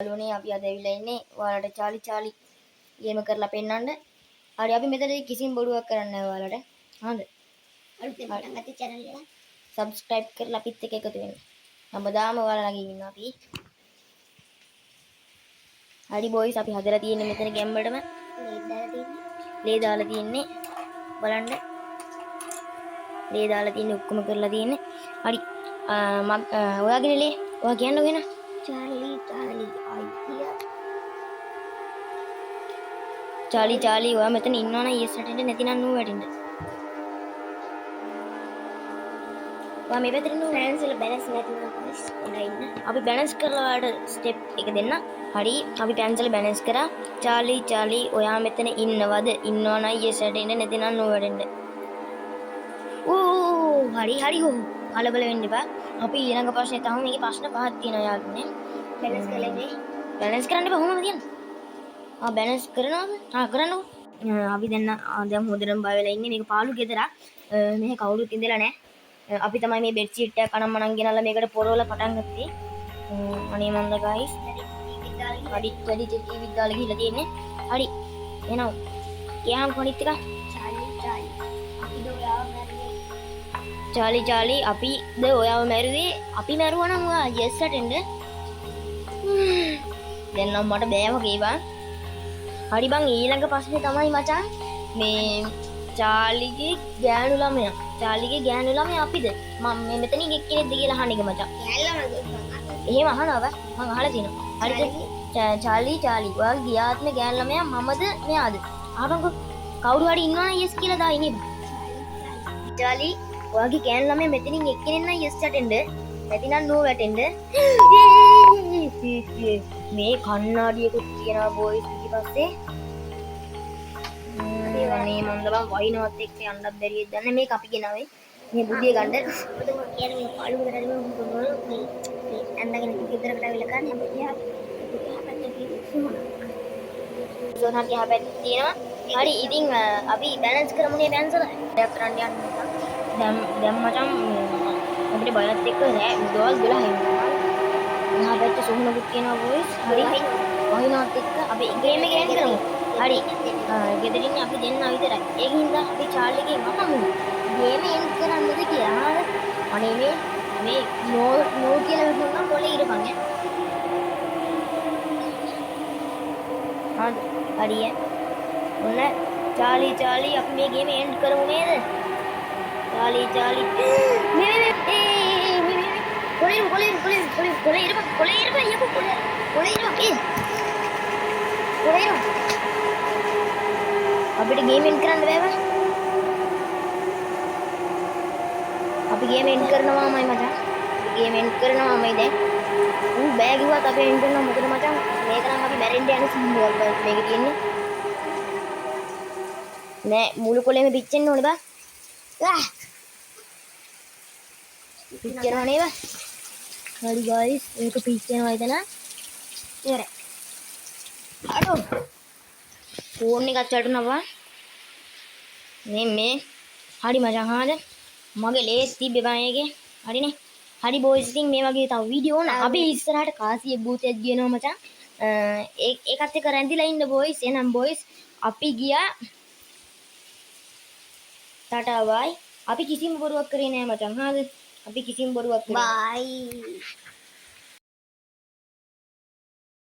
යාළුවනේ අපි අද ඇවිල්ලා ඉන්නේ ඔයාලට චාලි චාලි ගේම කරලා පෙන්නන්න. හරි අපි මෙතනදී කිසිම බොරුවක් කරන්නේ නැහැ ඔයාලට. හරිද? අලුතෙන් පටන් ගත්ත channel එක subscribe කරලා අපිත් එක්ක එකතු වෙන්න. හැමදාම ඔයාලා ළඟින් ඉන්නවා අපි. හරි boys අපි හදලා තියෙන්නේ මෙතන ගැම්බඩම ලේ දාලා තියෙන්නේ. බලන්න. ලේ දාලා තියෙන්නේ ඔක්කොම කරලා තියෙන්නේ. හරි. ඔයාගේ ලේ ඔයා කියන්න ඕන. Charlie idea. Charlie ඔයා මෙතන ඉන්නවනම් yes රටෙන්ද නැතිනම් no වැටෙන්න. ඔයා මේ පැත්තට නෝ balance වල balance නැතිනම් guys එලා ඉන්න. අපි balance කරලා ඔයාලට step එක දෙන්න. හරි අපි balance වල balance කරා. Charlie ඔයා මෙතන ඉන්නවද? ඉන්නවනම් yes රටෙන්ද නැතිනම් no වැටෙන්න. ඕ හරි ඕ කලබල වෙන්න එපා. අපි ඊළඟ ප්‍රශ්නේ තමයි මේකේ ප්‍රශ්න පහක් තියෙනවා යාළුවනේ. balance කරලා ඉන්නේ. balance කරන්න එපා කොහොමද කියන්නේ? balance කරනවද? කරන්නකො. අපි දැන් හොඳටම බය වෙලා ඉන්නේ. මේක පාළු ගෙදරක්. මෙහෙ කවුරුත් ඉඳලා නැහැ. අපි තමයි මේ බෙඩ් ෂීට් එක කනම් මනම් ගෙනල්ලා මේකට පොරවලා පටන් ගත්තේ. අනේ මන්ද ගයිස්. වැඩි ටීවී දාලා ගිහලා තියෙන්නේ. හරි. එහෙනම් ගියාම කොනිත් එක චාලි අපිද ඔයාව මැරුවේ. අපි මැරුවා නම් ඔයා yes රටෙන්ද? දැන් නම් මට බෑ වගේ බං. හරි බං ඊළඟ ප්‍රශ්නේ තමයි මචං මේ චාලිගේ ගෑනු ළමයා අපිද? මම මේ මෙතනින් එක්කෙනෙක්ද කියලා අහන්න එක මචං. එහෙම අහනවා මං අහලා තියෙනවා. හරිද? චාලි ඔයාගේ ගියාත්මේ ගෑනු ළමයා මමද මෙයාද? අහපන්කො. කවුරු හරි ඉන්නවනම් yes කියලා දායි නේ. චාලි ඔයාගේ ගෑනු ළමයා මෙතනින් එක්කෙනෙක් නම් yes වැටෙන්න. නැතිනම් no වැටෙන්න. මේ කන්නාඩියකුත් තියනවා බොයිස් ඊපස්සේ අනේ මන්ද බං වයින්වත් එක්ක යන්නත් බැරිද දන්නේ මේක අපි ගෙනාවේ මේ බුදිය ගන්න ඔතන කියන්නේ මේ පාළු ගෙදරට මේ අන්නගෙන ගෙදරකට අවිල ගන්න අපි සෝනාගේ හැබැයි තියෙනවා හරි ඉතින් අපි බැලන්ස් කරමුනේ බැලන්ස් වල දෙයක් කරන්න යන්න දැන් මචං අපිට බයත් එක්ක නෑ දවල් 12 මහා පැත්ත සොහනකුත් කියනවා බොයිස් හරි වහිනවත් එක්ක අපි ගේම් එක එන්ඩ් කරමු හරි ගෙදරින් අපි දෙන්න විතරයි ඒකින්ද අපි චාර්ලිගේ මම ගේම එන්ඩ් කරන්නද කියලා අනේ මේ නෝ කියලා වෙනවා පොලේ ඉරපන් හරි ඔන්න චාලි අපි මේ ගේම එන්ඩ් කරමු නේද චාලි මේ කොලේ අපිට ගේම් එන්ඩ් කරන්න බෑවා අපි ගේම් එන්ඩ් කරනවාමයි මචං ගේම් එන්ඩ් කරනවාමයි දැන් බෑ කිව්වත් අපි එන්ඩ් කරනවා මොකද මචං මේක නම් අපි මැරෙන්න යන සින්දුවක් මේක තියෙන්නේ නෑ මුළු කොලේම පිච්චෙන්න ඕනේ බා පිච්චෙනව නේද හරි ගයිස් මේක පිච්චෙනවා එතන ඉවරයි අඩෝ ෆෝන් එකක් වැටුණා මේ හරි මචං හාද මගේ ලේස් තිබ්බේ බං ඒකේ හරිනේ හරි බොයිස් ඉතින් මේ වගේ තව වීඩියෝ න අපි ඉස්සරහට කාසිය බූතයක් ගියනවා මචං ඒකත් එක්ක රැඳිලා ඉන්න බොයිස් එහෙනම් බොයිස් අපි ගියා ටටා බයි අපි කිසිම බොරුවක් කරේ නෑ මචං හාද අපි කිසිම බොරුවක් කරේ බයි